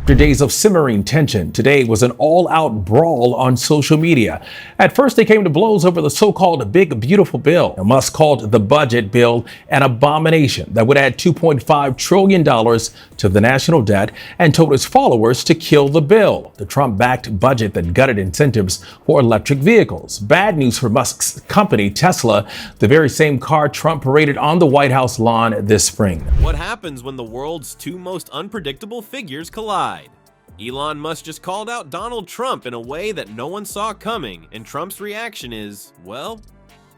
After days of simmering tension, today was an all-out brawl on social media. At first, they came to blows over the so-called Big Beautiful Bill. Now, Musk called the budget bill an abomination that would add $2.5 trillion to the national debt and told his followers to kill the bill. The Trump-backed budget that gutted incentives for electric vehicles. Bad news for Musk's company, Tesla, the very same car Trump paraded on the White House lawn this spring. What happens when the world's two most unpredictable figures collide? Elon Musk just called out Donald Trump in a way that no one saw coming, and Trump's reaction is, well,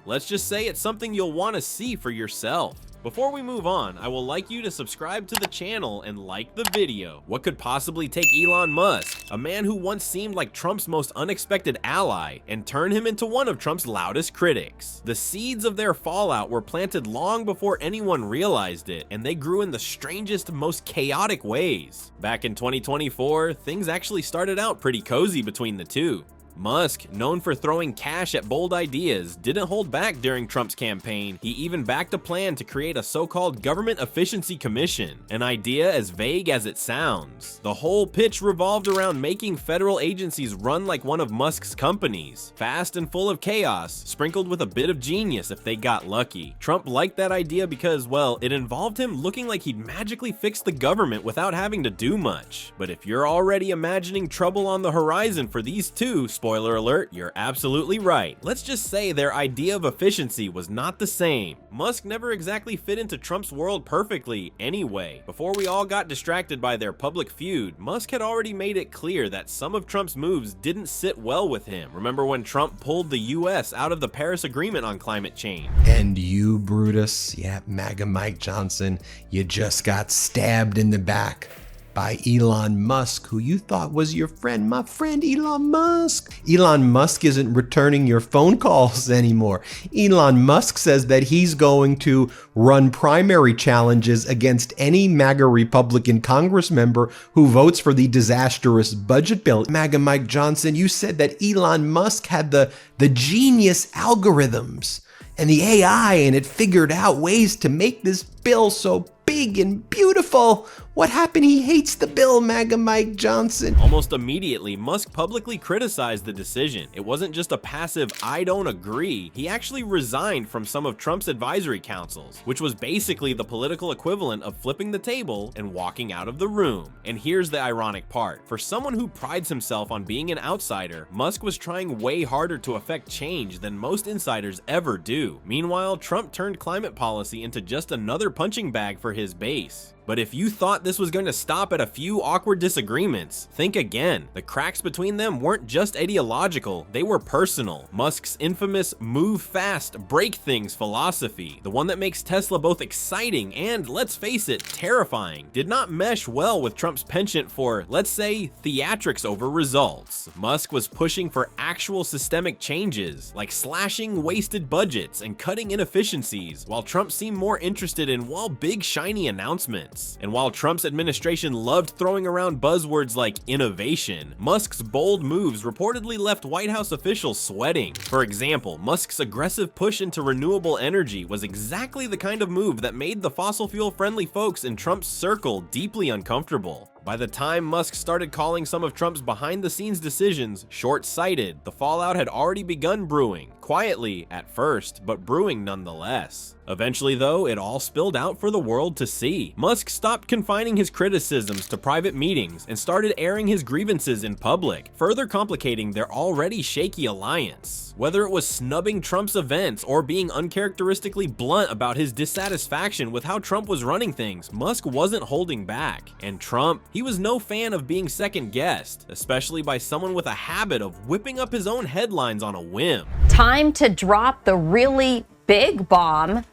let's just say it's something you'll want to see for yourself. Before we move on, I will like you to subscribe to the channel and like the video. What could possibly take Elon Musk, a man who once seemed like Trump's most unexpected ally, and turn him into one of Trump's loudest critics? The seeds of their fallout were planted long before anyone realized it, and they grew in the strangest, most chaotic ways. Back in 2024, things actually started out pretty cozy between the two. Musk, known for throwing cash at bold ideas, didn't hold back during Trump's campaign. He even backed a plan to create a so-called Government Efficiency Commission, an idea as vague as it sounds. The whole pitch revolved around making federal agencies run like one of Musk's companies, fast and full of chaos, sprinkled with a bit of genius if they got lucky. Trump liked that idea because, well, it involved him looking like he'd magically fix the government without having to do much. But if you're already imagining trouble on the horizon for these two, spoiler alert, you're absolutely right. Let's just say their idea of efficiency was not the same. Musk never exactly fit into Trump's world perfectly anyway. Before we all got distracted by their public feud, Musk had already made it clear that some of Trump's moves didn't sit well with him. Remember when Trump pulled the US out of the Paris Agreement on climate change? And you, Brutus, yeah, MAGA Mike Johnson, you just got stabbed in the back by Elon Musk, who you thought was your friend, my friend Elon Musk. Elon Musk isn't returning your phone calls anymore. Elon Musk says that he's going to run primary challenges against any MAGA Republican Congress member who votes for the disastrous budget bill. MAGA Mike Johnson, you said that Elon Musk had the genius algorithms and the AI, and it figured out ways to make this bill so big and beautiful. What happened? He hates the bill, MAGA Mike Johnson. Almost immediately, Musk publicly criticized the decision. It wasn't just a passive, I don't agree. He actually resigned from some of Trump's advisory councils, which was basically the political equivalent of flipping the table and walking out of the room. And here's the ironic part. For someone who prides himself on being an outsider, Musk was trying way harder to affect change than most insiders ever do. Meanwhile, Trump turned climate policy into just another punching bag for his base. But if you thought this was going to stop at a few awkward disagreements, think again. The cracks between them weren't just ideological, they were personal. Musk's infamous move fast, break things philosophy, the one that makes Tesla both exciting and, let's face it, terrifying, did not mesh well with Trump's penchant for, let's say, theatrics over results. Musk was pushing for actual systemic changes, like slashing wasted budgets and cutting inefficiencies, while Trump seemed more interested in, well, big shiny announcements. And while Trump's administration loved throwing around buzzwords like innovation, Musk's bold moves reportedly left White House officials sweating. For example, Musk's aggressive push into renewable energy was exactly the kind of move that made the fossil fuel friendly folks in Trump's circle deeply uncomfortable. By the time Musk started calling some of Trump's behind-the-scenes decisions short-sighted, the fallout had already begun brewing. Quietly at first, but brewing nonetheless. Eventually though, it all spilled out for the world to see. Musk stopped confining his criticisms to private meetings and started airing his grievances in public, further complicating their already shaky alliance. Whether it was snubbing Trump's events or being uncharacteristically blunt about his dissatisfaction with how Trump was running things, Musk wasn't holding back. And Trump, he was no fan of being second-guessed, especially by someone with a habit of whipping up his own headlines on a whim. Time to drop the really big bomb.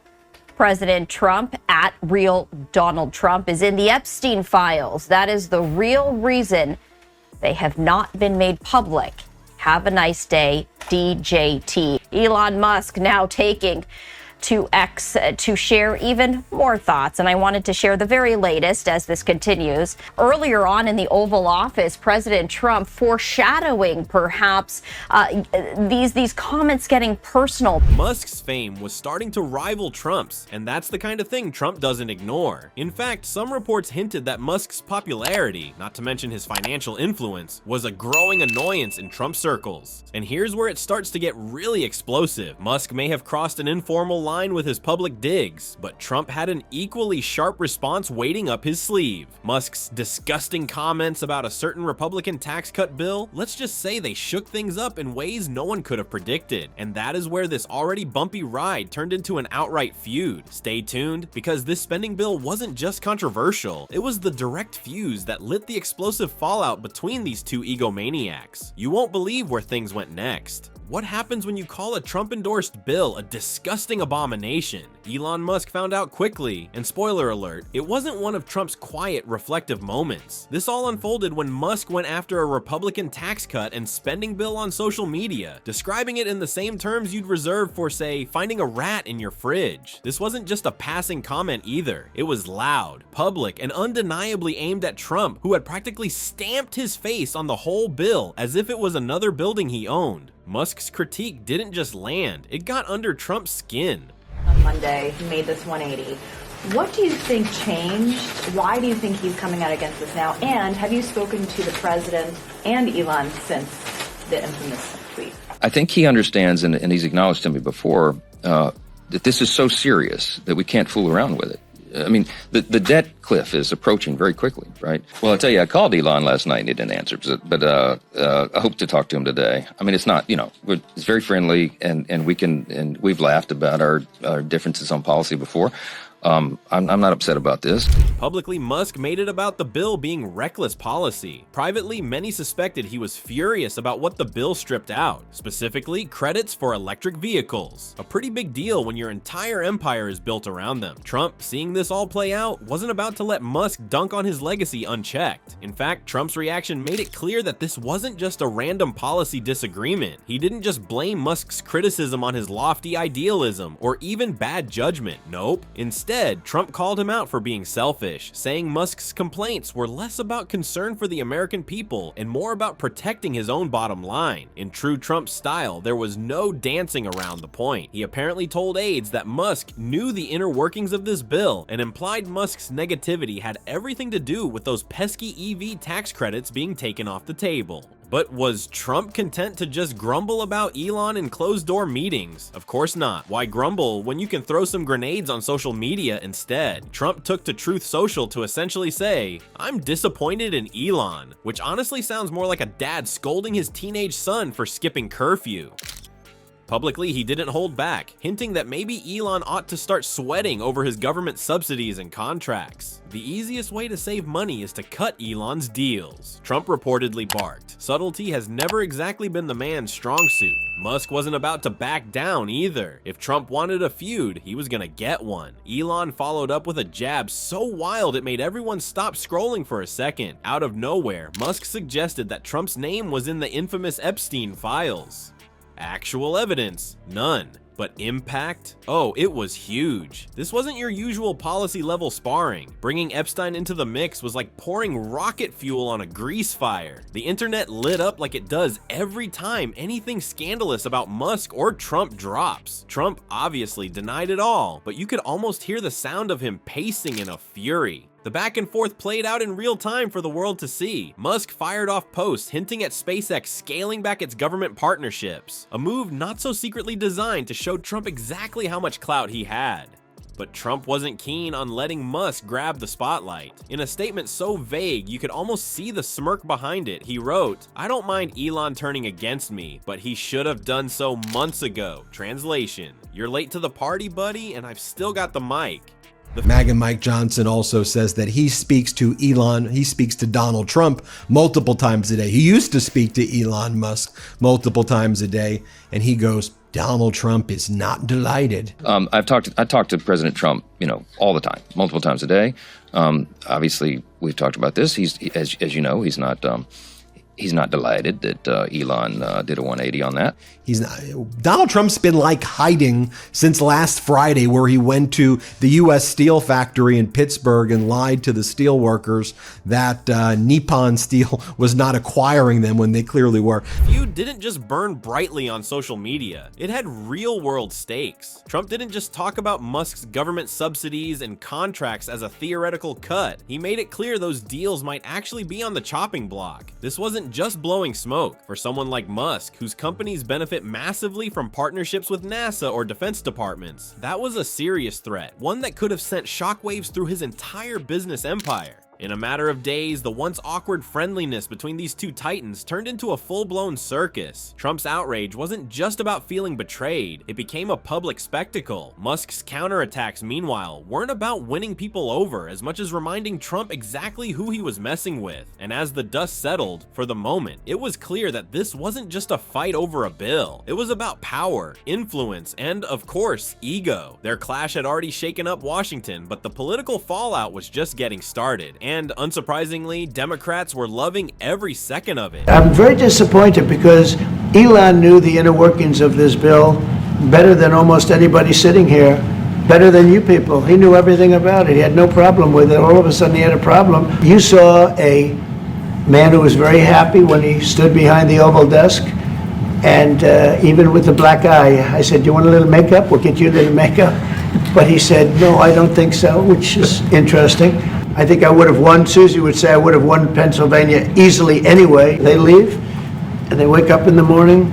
President Trump, at Real Donald Trump, is in the Epstein files. That is the real reason they have not been made public. Have a nice day, DJT. Elon Musk now taking to X to share even more thoughts. And I wanted to share the very latest as this continues. Earlier on in the Oval Office, President Trump foreshadowing perhaps these comments getting personal. Musk's fame was starting to rival Trump's, and that's the kind of thing Trump doesn't ignore. In fact, some reports hinted that Musk's popularity, not to mention his financial influence, was a growing annoyance in Trump circles. And here's where it starts to get really explosive. Musk may have crossed an informal line with his public digs, but Trump had an equally sharp response waiting up his sleeve. Musk's disgusting comments about a certain Republican tax cut bill, let's just say they shook things up in ways no one could have predicted. And that is where this already bumpy ride turned into an outright feud. Stay tuned, because this spending bill wasn't just controversial, it was the direct fuse that lit the explosive fallout between these two egomaniacs. You won't believe where things went next. What happens when you call a Trump-endorsed bill a disgusting abomination? Elon Musk found out quickly, and spoiler alert, it wasn't one of Trump's quiet, reflective moments. This all unfolded when Musk went after a Republican tax cut and spending bill on social media, describing it in the same terms you'd reserve for, say, finding a rat in your fridge. This wasn't just a passing comment either. It was loud, public, and undeniably aimed at Trump, who had practically stamped his face on the whole bill as if it was another building he owned. Musk's critique didn't just land, it got under Trump's skin. On Monday, he made this 180. What do you think changed? Why do you think he's coming out against this now? And have you spoken to the president and Elon since the infamous tweet? I think he understands, and he's acknowledged to me before, that this is so serious that we can't fool around with it. I mean, the debt cliff is approaching very quickly, right? Well, I'll tell you, I called Elon last night and he didn't answer, but I hope to talk to him today. I mean, it's not, it's very friendly, and we've laughed about our differences on policy before. I'm not upset about this. Publicly, Musk made it about the bill being reckless policy. Privately, many suspected he was furious about what the bill stripped out, specifically credits for electric vehicles. A pretty big deal when your entire empire is built around them. Trump, seeing this all play out, wasn't about to let Musk dunk on his legacy unchecked. In fact, Trump's reaction made it clear that this wasn't just a random policy disagreement. He didn't just blame Musk's criticism on his lofty idealism or even bad judgment. Nope. Instead, Trump called him out for being selfish, saying Musk's complaints were less about concern for the American people and more about protecting his own bottom line. In true Trump style, there was no dancing around the point. He apparently told aides that Musk knew the inner workings of this bill and implied Musk's negativity had everything to do with those pesky EV tax credits being taken off the table. But was Trump content to just grumble about Elon in closed-door meetings? Of course not. Why grumble when you can throw some grenades on social media instead? Trump took to Truth Social to essentially say, "I'm disappointed in Elon," which honestly sounds more like a dad scolding his teenage son for skipping curfew. Publicly, he didn't hold back, hinting that maybe Elon ought to start sweating over his government subsidies and contracts. The easiest way to save money is to cut Elon's deals. Trump reportedly barked. Subtlety has never exactly been the man's strong suit. Musk wasn't about to back down either. If Trump wanted a feud, he was gonna get one. Elon followed up with a jab so wild it made everyone stop scrolling for a second. Out of nowhere, Musk suggested that Trump's name was in the infamous Epstein files. Actual evidence? None. But impact? Oh, it was huge. This wasn't your usual policy level sparring. Bringing Epstein into the mix was like pouring rocket fuel on a grease fire. The internet lit up like it does every time anything scandalous about Musk or Trump drops. Trump obviously denied it all, but you could almost hear the sound of him pacing in a fury. The back and forth played out in real time for the world to see. Musk fired off posts hinting at SpaceX scaling back its government partnerships, a move not so secretly designed to show Trump exactly how much clout he had. But Trump wasn't keen on letting Musk grab the spotlight. In a statement so vague you could almost see the smirk behind it, he wrote, "I don't mind Elon turning against me, but he should have done so months ago." Translation: "You're late to the party, buddy, and I've still got the mic." MAGA Mike Johnson also says that he speaks to Donald Trump multiple times a day. He used to speak to Elon Musk multiple times a day, and he goes, Donald Trump is not delighted. I talk to President Trump, all the time, multiple times a day. Obviously, we've talked about this. He's, as you know, he's not He's not delighted that Elon did a 180 on that. He's not. Donald Trump's been like hiding since last Friday, where he went to the U.S. Steel factory in Pittsburgh and lied to the steel workers that Nippon Steel was not acquiring them when they clearly were. The feud didn't just burn brightly on social media. It had real-world stakes. Trump didn't just talk about Musk's government subsidies and contracts as a theoretical cut. He made it clear those deals might actually be on the chopping block. This wasn't just blowing smoke. For someone like Musk, whose companies benefit massively from partnerships with NASA or defense departments, that was a serious threat, one that could have sent shockwaves through his entire business empire. In a matter of days, the once awkward friendliness between these two titans turned into a full-blown circus. Trump's outrage wasn't just about feeling betrayed, it became a public spectacle. Musk's counterattacks, meanwhile, weren't about winning people over as much as reminding Trump exactly who he was messing with. And as the dust settled, for the moment, it was clear that this wasn't just a fight over a bill. It was about power, influence, and, of course, ego. Their clash had already shaken up Washington, but the political fallout was just getting started. And unsurprisingly, Democrats were loving every second of it. I'm very disappointed because Elon knew the inner workings of this bill better than almost anybody sitting here, better than you people. He knew everything about it. He had no problem with it. All of a sudden he had a problem. You saw a man who was very happy when he stood behind the Oval desk, and even with the black eye, I said, "You want a little makeup? We'll get you a little makeup." But he said, "No, I don't think so," which is interesting. I think I would have won. Susie would say I would have won Pennsylvania easily anyway. They leave, and they wake up in the morning,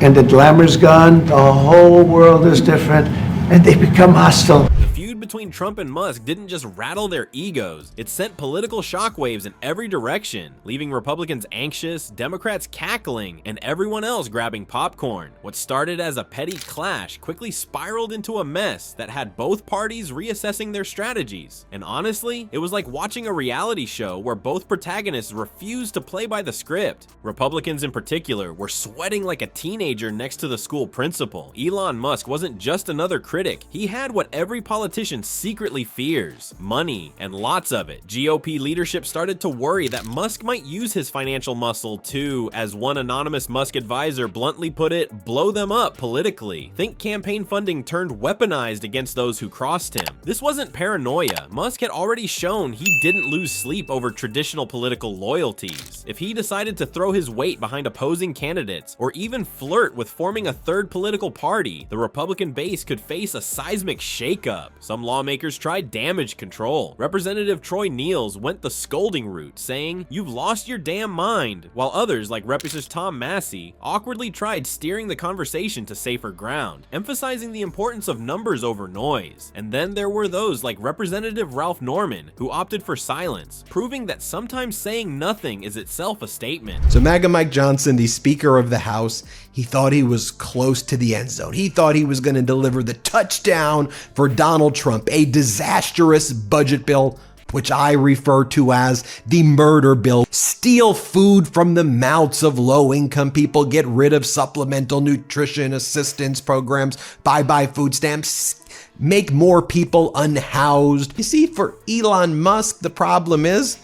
and the glamour's gone. The whole world is different, and they become hostile. The feud between Trump and Musk didn't just rattle their egos, it sent political shockwaves in every direction, leaving Republicans anxious, Democrats cackling, and everyone else grabbing popcorn. What started as a petty clash quickly spiraled into a mess that had both parties reassessing their strategies. And honestly, it was like watching a reality show where both protagonists refused to play by the script. Republicans in particular were sweating like a teenager next to the school principal. Elon Musk wasn't just another critic, he had what every politician secretly fears: money, and lots of it. GOP leadership started to worry that Musk might use his financial muscle to, as one anonymous Musk advisor bluntly put it, blow them up politically. Think campaign funding turned weaponized against those who crossed him. This wasn't paranoia. Musk had already shown he didn't lose sleep over traditional political loyalties. If he decided to throw his weight behind opposing candidates, or even flirt with forming a third political party, the Republican base could face a seismic shakeup. Some lawmakers tried damage control. Representative Troy Nehls went the scolding route, saying, "You've lost your damn mind," while others, like Representative Tom Massey, awkwardly tried steering the conversation to safer ground, emphasizing the importance of numbers over noise. And then there were those like Representative Ralph Norman, who opted for silence, proving that sometimes saying nothing is itself a statement. So MAGA Mike Johnson, the Speaker of the House, he thought he was close to the end zone. He thought he was going to deliver the touchdown for Donald Trump, a disastrous budget bill, which I refer to as the murder bill. Steal food from the mouths of low-income people, get rid of supplemental nutrition assistance programs, buy food stamps, make more people unhoused. You see, for Elon Musk, the problem is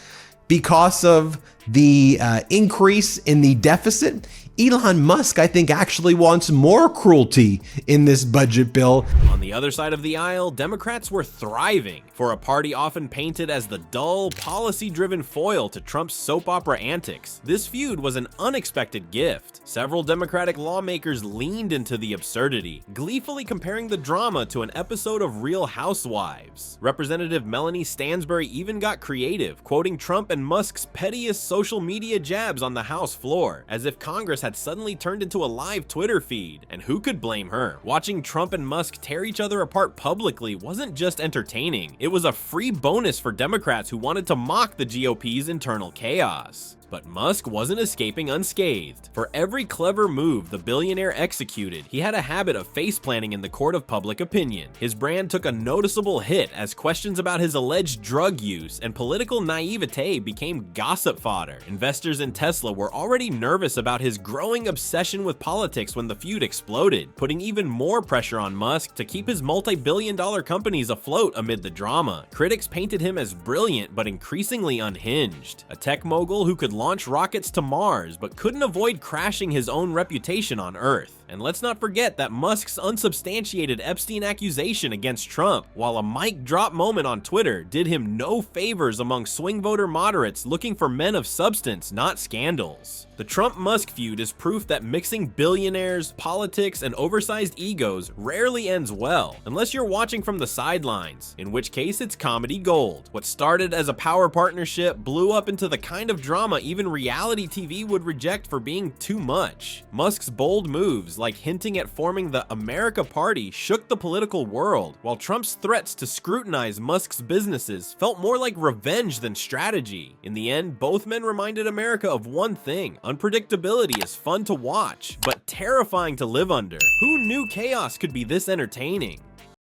because of the increase in the deficit, Elon Musk, I think, actually wants more cruelty in this budget bill. On the other side of the aisle, Democrats were thriving. For a party often painted as the dull, policy-driven foil to Trump's soap opera antics, this feud was an unexpected gift. Several Democratic lawmakers leaned into the absurdity, gleefully comparing the drama to an episode of Real Housewives. Representative Melanie Stansbury even got creative, quoting Trump and Musk's pettiest social media jabs on the House floor, as if Congress had suddenly turned into a live Twitter feed. And who could blame her? Watching Trump and Musk tear each other apart publicly wasn't just entertaining, it was a free bonus for Democrats who wanted to mock the GOP's internal chaos. But Musk wasn't escaping unscathed. For every clever move the billionaire executed, he had a habit of face-planting in the court of public opinion. His brand took a noticeable hit as questions about his alleged drug use and political naivete became gossip fodder. Investors in Tesla were already nervous about his growing obsession with politics when the feud exploded, putting even more pressure on Musk to keep his multi-billion-dollar companies afloat amid the drama. Critics painted him as brilliant but increasingly unhinged, a tech mogul who could launch rockets to Mars, but couldn't avoid crashing his own reputation on Earth. And let's not forget that Musk's unsubstantiated Epstein accusation against Trump, while a mic drop moment on Twitter, did him no favors among swing voter moderates looking for men of substance, not scandals. The Trump-Musk feud is proof that mixing billionaires, politics, and oversized egos rarely ends well, unless you're watching from the sidelines, in which case it's comedy gold. What started as a power partnership blew up into the kind of drama even reality TV would reject for being too much. Musk's bold moves, like hinting at forming the America Party, shook the political world, while Trump's threats to scrutinize Musk's businesses felt more like revenge than strategy. In the end, both men reminded America of one thing: unpredictability is fun to watch, but terrifying to live under. Who knew chaos could be this entertaining?